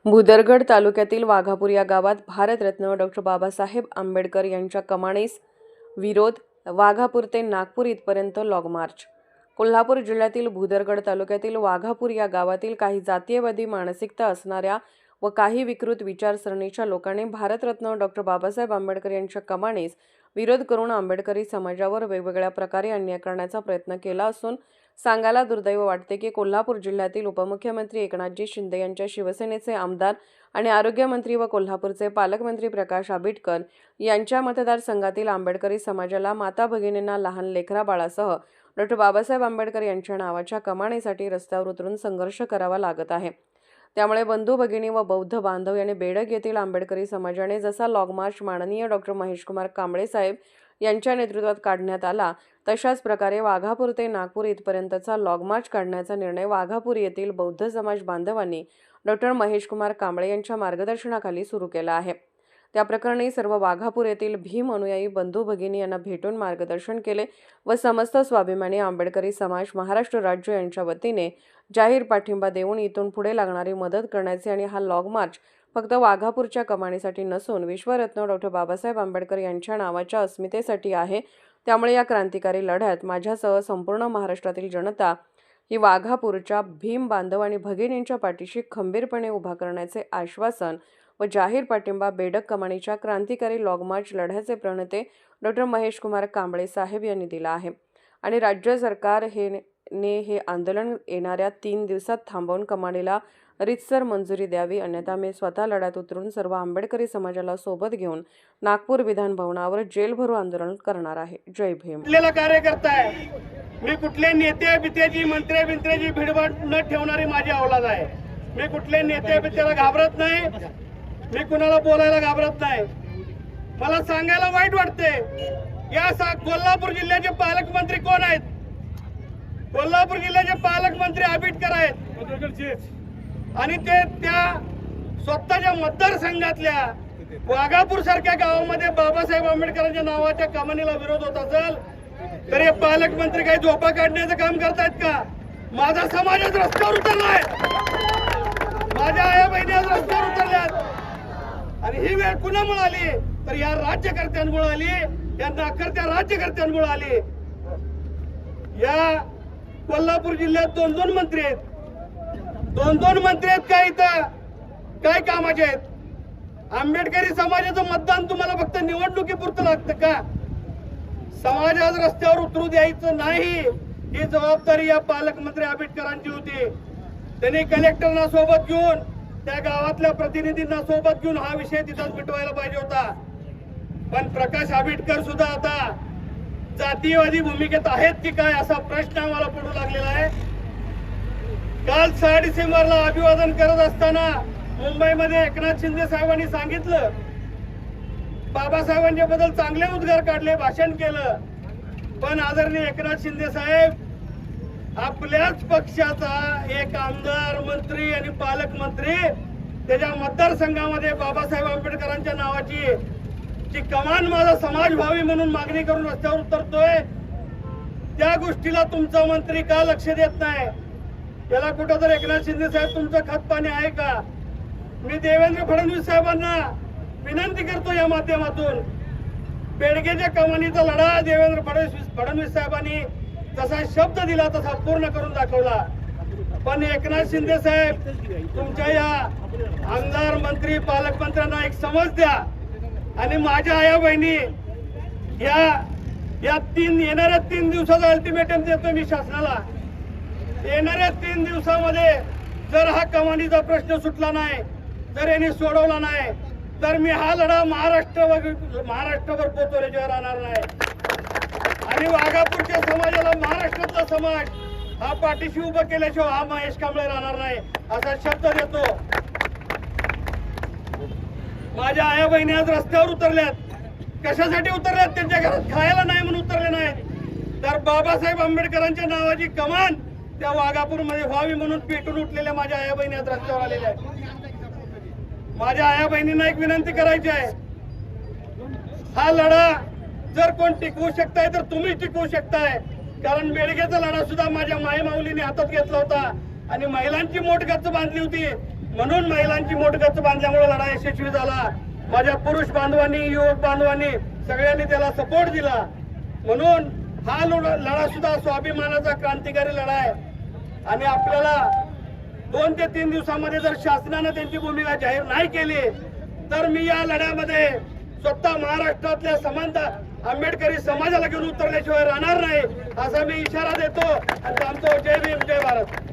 भुदरगड तालुक्यातील वाघापूर या गावात भारतरत्न डॉ. बाबासाहेब आंबेडकर यांच्या कमानीस विरोध. वाघापूर ते नागपूर इथपर्यंत लॉग मार्च. कोल्हापूर जिल्ह्यातील भुदरगड तालुक्यातील वाघापूर या गावातील काही जातीयवादी मानसिकता असणाऱ्या व काही विकृत विचारसरणीच्या लोकांनी भारतरत्न डॉ. बाबासाहेब आंबेडकर यांच्या कमानीस विरोध करून आंबेडकरी समाजावर वेगवेगळ्या प्रकारे अन्याय करण्याचा प्रयत्न केला असून सांगायला दुर्दैव वाटते की कोल्हापूर जिल्ह्यातील उपमुख्यमंत्री एकनाथजी शिंदे यांच्या शिवसेनेचे आमदार आणि आरोग्यमंत्री व कोल्हापूरचे पालकमंत्री प्रकाश आंबेडकर यांच्या मतदारसंघातील आंबेडकरी समाजाला माता भगिनींना लहान लेकराबाळासह डॉ. बाबासाहेब आंबेडकर यांच्या नावाच्या कमानीसाठी रस्त्यावर उतरून संघर्ष करावा लागत आहे. त्यामुळे बंधू भगिनी व बौद्ध बांधव यांनी बेडग येथील आंबेडकरी समाजाने जसा लॉग मार्च माननीय डॉ. महेशकुमार कांबळे साहेब यांच्या नेतृत्वात काढण्यात आला, तशाच प्रकारे वाघापूर ते नागपूर इथपर्यंतचा लॉग मार्च काढण्याचा निर्णय वाघापूर येथील बौद्ध समाज बांधवांनी डॉ. महेशकुमार कांबळे यांच्या मार्गदर्शनाखाली सुरू केला आहे. त्या प्रकरणी सर्व वाघापूर येथील भीम अनुयायी बंधू भगिनी यांना भेटून मार्गदर्शन केले व समस्त स्वाभिमानी आंबेडकरी समाज महाराष्ट्र राज्य यांच्या वतीने जाहीर पाठिंबा देऊन इथून पुढे लागणारी मदत करण्याचे आणि हा लॉग मार्च फक्त वाघापूरच्या कमानीसाठी नसून विश्वरत्न डॉ. बाबासाहेब आंबेडकर यांच्या नावाच्या अस्मितेसाठी आहे. त्यामुळे या क्रांतिकारी लढ्यात माझ्यासह संपूर्ण महाराष्ट्रातील जनता ही वाघापूरच्या भीम बांधव आणि भगिनींच्या पाठीशी खंबीरपणे उभा करण्याचे आश्वासन व जाहीर पाठिंबा बेडग कमानीच्या क्रांतिकारी लॉग मार्च लढ्याचे प्रणेते डॉ. महेशकुमार कांबळे साहेब यांनी दिला आहे आणि राज्य सरकार हे आंदोलन येणाऱ्या 3 दिवसात थांबवून कमानीला रीतसर मंजुरी द्यावी, अन्यथा मी स्वतः लढ्यात उतरून सर्व आंबेडकरी समाजाला सोबत घेऊन नागपूर विधान भवनावर जेलभरो आंदोलन करणार आहे. जय भीम. कार्यकर्ता आहे मी. कुठले नेते बितेची मंत्री बिंत्रेची भिडभाड न ठेवणारी माझी औलाद आहे. मी कुठले नेते बितेला घाबरत नाही. मी कुणाला बोलायला घाबरत नाही. मला सांगायला वाईट वाटते, या कोल्हापूर जिल्ह्याचे पालकमंत्री कोण आहेत? कोल्हापूर जिल्ह्याचे पालकमंत्री आंबेडकर आहेत आणि ते त्या स्वतःच्या मतदारसंघातल्या वाघापूर सारख्या गावामध्ये बाबासाहेब आंबेडकरांच्या नावाच्या कमानीला विरोध होत असेल तर हे पालकमंत्री काही झोपा काढण्याचं काम करतायत का? माझा समाजच रस्त्यावर उतरलाय. माझ्या आया बहिणी आज रस्त्यावर उतरल्यात आणि ही वेळ कुणामुळे आली तर या राज्यकर्त्यांमुळे आली, या नाकर्त्या राज्यकर्त्यांमुळे आली. या कोल्हापूर जिल्ह्यात 2-2 मंत्री आहेत. 2-2 मंत्री आहेत का? इथं काय कामाचे आहेत? आंबेडकरी समाजाचं मतदान तुम्हाला फक्त निवडणुकीपुरतं लागतं का? समाज आज रस्त्यावर उतरू द्यायचं नाही, ही जबाबदारी या पालकमंत्री आंबेडकरांची होती. त्यांनी कलेक्टरना सोबत घेऊन, त्या गावातल्या प्रतिनिधींना सोबत घेऊन हा विषय तिथंच मिटवायला पाहिजे होता. पण प्रकाश आंबेडकर सुद्धा आता जातीयवादी भूमिकेत आहेत की काय असा प्रश्न आम्हाला पडू लागलेला आहे. काल 6 डिसेंबरला अभिवादन करत असताना मुंबईमध्ये एकनाथ शिंदे साहेबांनी सांगितलं, बाबासाहेबांच्या बद्दल चांगले उद्गार काढले, भाषण केलं. पण आदरणीय एकनाथ शिंदे साहेब आपल्याच पक्षाचा एक आमदार, मंत्री आणि पालकमंत्री त्याच्या मतदारसंघामध्ये बाबासाहेब आंबेडकरांच्या नावाची जी कमान माझा समाज व्हावी म्हणून मागणी करून रस्त्यावर उतरतोय, त्या गोष्टीला तुमचा मंत्री का लक्ष देत नाही? याला कुठं तर एकनाथ शिंदे साहेब तुमचं खतपाणी आहे का? मी देवेंद्र फडणवीस साहेबांना विनंती करतो या माध्यमातून, बेडगेच्या कमानीचा लढा देवेंद्र फडणवीस साहेबांनी जसा शब्द दिला तसा पूर्ण करून दाखवला. पण एकनाथ शिंदे साहेब तुमच्या या आमदार, मंत्री, पालकमंत्र्यांना एक समज द्या आणि माझ्या आया बहिणी येणाऱ्या 3 दिवसाचा अल्टिमेटम देतो मी शासनाला. येणाऱ्या 3 दिवसामध्ये जर हा कमानीचा प्रश्न सुटला नाही, जर यांनी सोडवला नाही, तर मी हा लढा महाराष्ट्रभर पोचवल्याशिवाय राहणार नाही. आणि वाघापूरच्या समाजाला महाराष्ट्रातला समाज हा पाठीशी उभं केल्याशिवाय हा महेश कांबळे राहणार नाही असा शब्द देतो. माझ्या आया बहिणी आज रस्त्यावर उतरल्यात. कशासाठी उतरल्यात? त्यांच्या घरात खायला नाही म्हणून उतरले नाहीत, तर बाबासाहेब आंबेडकरांच्या नावाची कमान त्या वाघापूरमध्ये व्हावी म्हणून पेटून उठलेल्या माझ्या आया बहिणी आज रस्त्यावर आलेल्या आहेत. माझ्या आया बहिणींना एक विनंती करायची आहे, हा लढा जर कोण टिकवू शकताय तर तुम्ही टिकवू शकताय. कारण बेडगेचा लढा सुद्धा माझ्या मायमाऊलीने हातात घेतला होता आणि महिलांची मोठ गच्च बांधली होती. म्हणून महिलांची मोठगच बांधल्यामुळे लढा यशस्वी झाला. माझ्या पुरुष बांधवांनी, युवक बांधवांनी सगळ्यांनी त्याला सपोर्ट दिला. म्हणून हा लढा सुद्धा स्वाभिमानाचा क्रांतिकारी लढा आहे. आणि आपल्याला 2 ते 3 दिवसामध्ये जर शासनानं त्यांची भूमिका जाहीर नाही केली तर मी या लढ्यामध्ये स्वतः महाराष्ट्रातल्या समानता आंबेडकरी समाजाला घेऊन उतरल्याशिवाय राहणार नाही, असा मी इशारा देतो आणि सांगतो. जय भीम, जय भारत.